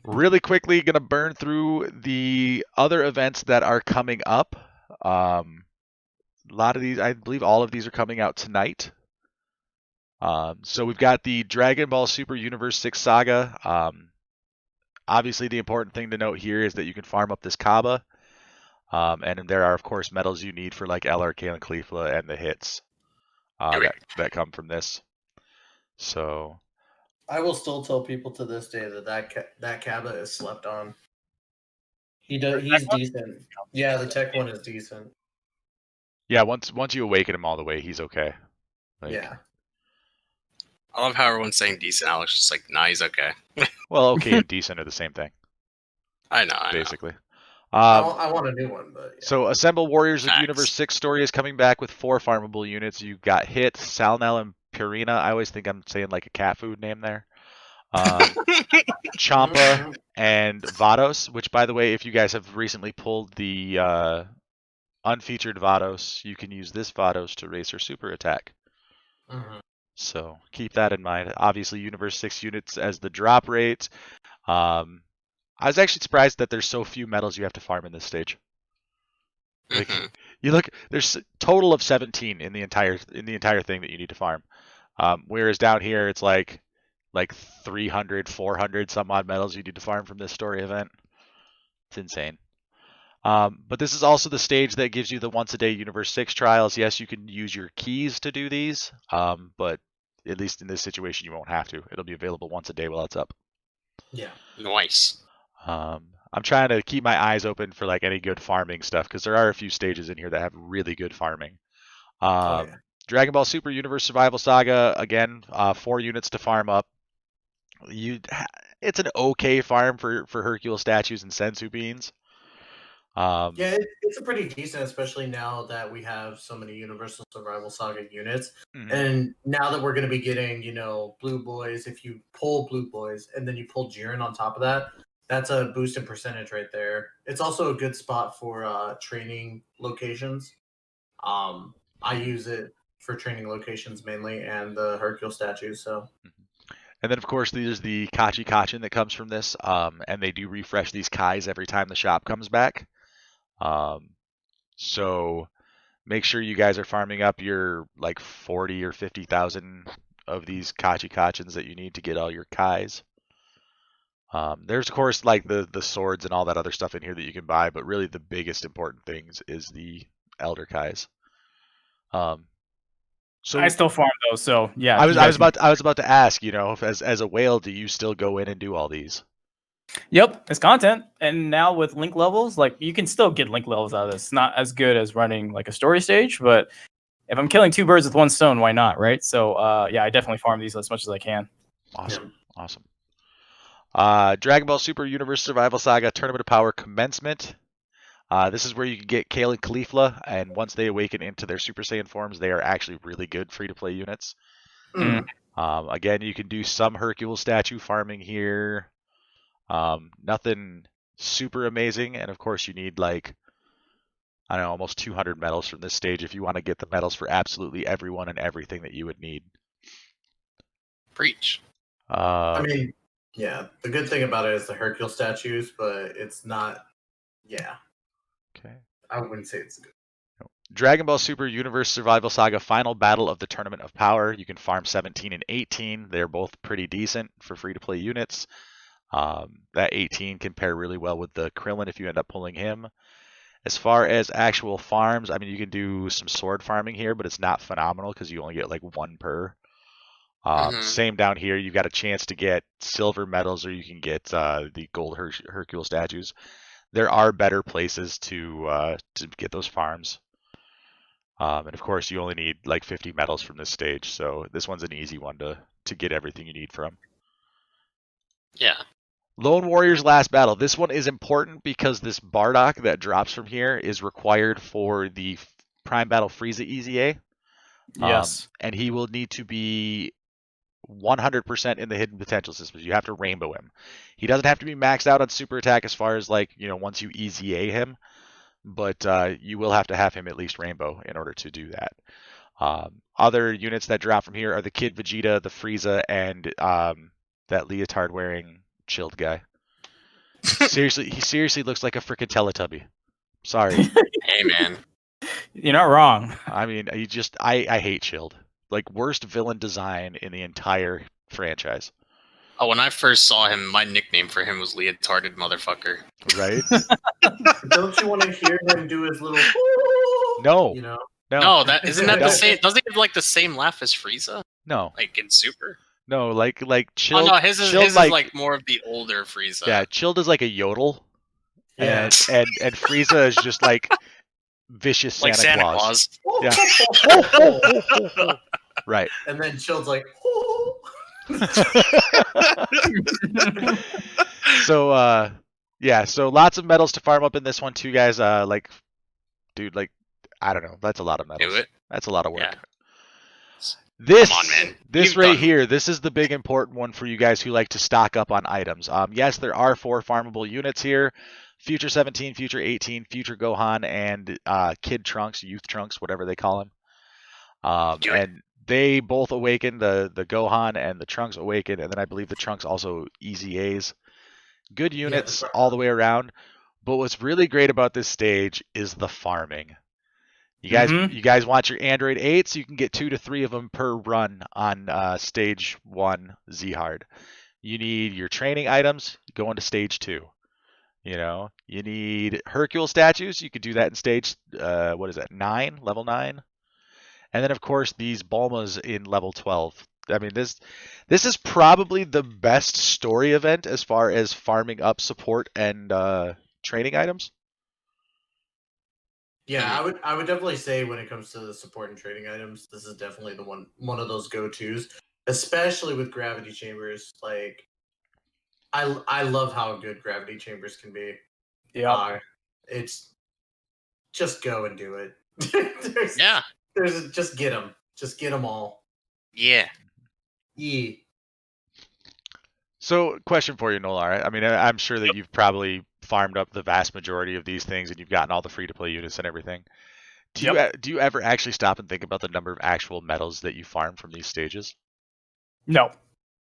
Really quickly, gonna burn through the other events that are coming up. A lot of these, I believe all of these are coming out tonight. So we've got the Dragon Ball Super Universe 6 Saga. Obviously, the important thing to note here is that you can farm up this Kaba. And there are, of course, medals you need for like LRK and Caulifla and the hits that come from this. So I will still tell people to this day that Kaba is slept on. He's decent. Yeah, the tech one is decent. yeah, once you awaken him all the way, he's okay. Yeah. I love how everyone's saying decent. Alex just like, nah, he's okay. Well, okay and decent are the same thing. I know. Basically. I want a new one, but yeah. So Assemble Warriors of Facts. Universe 6 story is coming back with 4 farmable units. You've got Hit, Salnel, and Purina. I always think I'm saying like a cat food name there. Champa and Vados, which by the way, if you guys have recently pulled the unfeatured Vados, you can use this Vados to raise her super attack. So keep that in mind. Obviously, Universe 6 units as the drop rate. I was actually surprised that there's so few medals you have to farm in this stage. Like, you look, there's a total of 17 in the entire thing that you need to farm. Whereas down here, it's like 300, 400 some odd medals you need to farm from this story event. It's insane. But this is also the stage that gives you the once a day Universe 6 trials. Yes, you can use your keys to do these, but at least in this situation, you won't have to. It'll be available once a day while it's up. Yeah. Nice. I'm trying to keep my eyes open for like any good farming stuff because there are a few stages in here that have really good farming. Dragon Ball Super Universe Survival Saga, again, 4 units to farm up. It's an okay farm for Hercule statues and Sensu beans. Yeah, it's a pretty decent, especially now that we have so many Universal Survival Saga units. And now that we're going to be getting, Blue Boys, if you pull Blue Boys and then you pull Jiren on top of that, that's a boost in percentage right there. It's also a good spot for training locations. I use it for training locations mainly and the Hercule statues, so... And then, of course, there's the Kachi Kachin that comes from this, and they do refresh these Kais every time the shop comes back. So make sure you guys are farming up your like 40 or 50,000 of these Kachi Kachins that you need to get all your Kais. There's, of course, like the swords and all that other stuff in here that you can buy, but really the biggest important things is the Elder Kais. So I still farm those, so yeah. I was about to ask, as a whale, do you still go in and do all these? Yep, it's content, and now with link levels, like you can still get link levels out of this. It's not as good as running like a story stage, but if I'm killing 2 birds with 1 stone, why not, right? So yeah, I definitely farm these as much as I can. Awesome. Dragon Ball Super Universe Survival Saga Tournament of Power Commencement. This is where you can get Kale and Caulifla, and once they awaken into their Super Saiyan forms, they are actually really good free-to-play units. Again, you can do some Hercule statue farming here. Nothing super amazing, and of course you need like, I don't know, almost 200 medals from this stage if you want to get the medals for absolutely everyone and everything that you would need. Preach. I mean, yeah, the good thing about it is the Hercule statues, but it's not, yeah. Okay. I wouldn't say it's good. Dragon Ball Super Universe Survival Saga Final Battle of the Tournament of Power. You can farm 17 and 18. They're both pretty decent for free-to-play units. That 18 can pair really well with the Krillin if you end up pulling him. As far as actual farms, I mean, you can do some sword farming here, but it's not phenomenal because you only get like 1 per. Same down here. You've got a chance to get silver medals, or you can get the gold Hercule statues. There are better places to get those farms. And of course, you only need like 50 medals from this stage, so this one's an easy one to get everything you need from. Yeah. Lone Warrior's Last Battle. This one is important because this Bardock that drops from here is required for the Prime Battle Frieza EZA. Yes. And he will need to be 100% in the hidden potential systems. You have to rainbow him. He doesn't have to be maxed out on super attack as far as like, once you EZA him, but you will have to have him at least rainbow in order to do that. Other units that drop from here are the Kid Vegeta, the Frieza, and that leotard wearing chilled guy. Seriously, he seriously looks like a freaking Teletubby. Sorry. Hey, man. You're not wrong. I mean, I hate Chilled. Like, worst villain design in the entire franchise. Oh, when I first saw him, my nickname for him was Leotarded Motherfucker. Right? Don't you want to hear him do his little? No. You know. No, that isn't that No. the same? Doesn't he have like the same laugh as Frieza? No. Like in Super? No, like Chilled. Oh no, his is like more of the older Frieza. Yeah, Chilled is like a yodel. Yeah. And Frieza is just like vicious like Santa Santa Claus. Claus. Yeah. Right. And then Chilled's like. So yeah, so lots of medals to farm up in this one too, guys. Dude, I don't know, that's a lot of medals. Do it. That's a lot of work. Yeah. This, Come on, man. this You've right done- here, this is the big important one for you guys who like to stock up on items. Yes, there are 4 farmable units here: Future 17, Future 18, Future Gohan, and Kid Trunks, Youth Trunks, whatever they call him. And they both awaken. The Gohan and the Trunks awaken, and then I believe the Trunks also easy A's. Good units all the way around. But what's really great about this stage is the farming. You guys want your Android 8s, you can get 2 to 3 of them per run on stage 1 Z Hard. You need your training items, go into stage 2. You know, you need Hercule statues, you could do that in stage 9, level 9. And then of course these Bulmas in level 12. I mean, this is probably the best story event as far as farming up support and training items. Yeah, I would definitely say when it comes to the support and trading items, this is definitely the one of those go-tos, especially with gravity chambers. Like, I love how good gravity chambers can be. Yeah. It's just go and do it. There's just get them. Just get them all. Yeah. Yeah. So, question for you, Nolar. I mean, I'm sure that you've probably farmed up the vast majority of these things, and you've gotten all the free-to-play units and everything. Do you ever actually stop and think about the number of actual medals that you farm from these stages? No.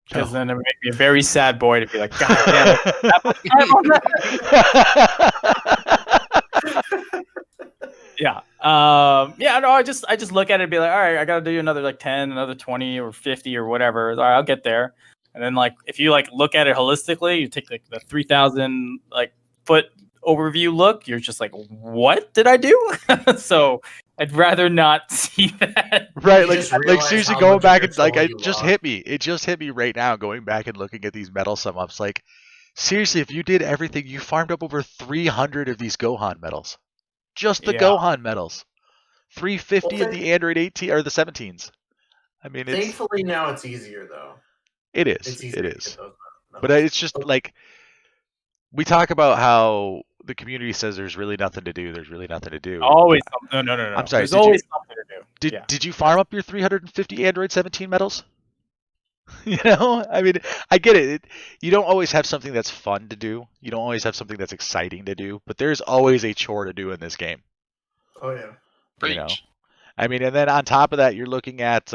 Because then it would make me a very sad boy to be like, God damn it. Yeah. No, I just look at it and be like, all right, I gotta do another like 10, another 20 or 50 or whatever. All right, I'll get there. And then like if you like look at it holistically, you take like the 3,000 like foot overview look, you're just like, what did I do? So I'd rather not see that. Right, like seriously going back and like it just hit me right now going back and looking at these medal sum ups. Like seriously, if you did everything, you farmed up over 300 of these Gohan medals. Just the Gohan medals. 350 in the Android 18 or the 17s. I mean, thankfully now it's easier though. It is. But it's just like we talk about how the community says there's really nothing to do. There's really nothing to do. Always something. No. I'm sorry. There's always something to do. Did you farm up your 350 Android 17 medals? You know, I mean, I get it. You don't always have something that's fun to do. You don't always have something that's exciting to do. But there's always a chore to do in this game. Oh yeah. Preach. You know? I mean, and then on top of that, you're looking at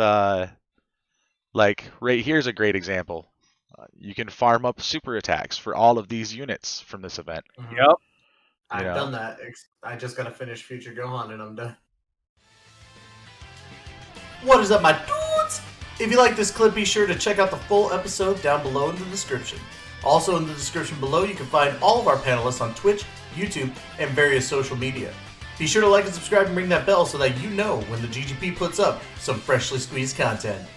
like right here's a great example. You can farm up super attacks for all of these units from this event. Yep. I've done that. I just gotta finish Future Gohan and I'm done. What is up, my dudes? If you like this clip, be sure to check out the full episode down below in the description. Also in the description below, you can find all of our panelists on Twitch, YouTube, and various social media. Be sure to like and subscribe and ring that bell so that you know when the GGP puts up some freshly squeezed content.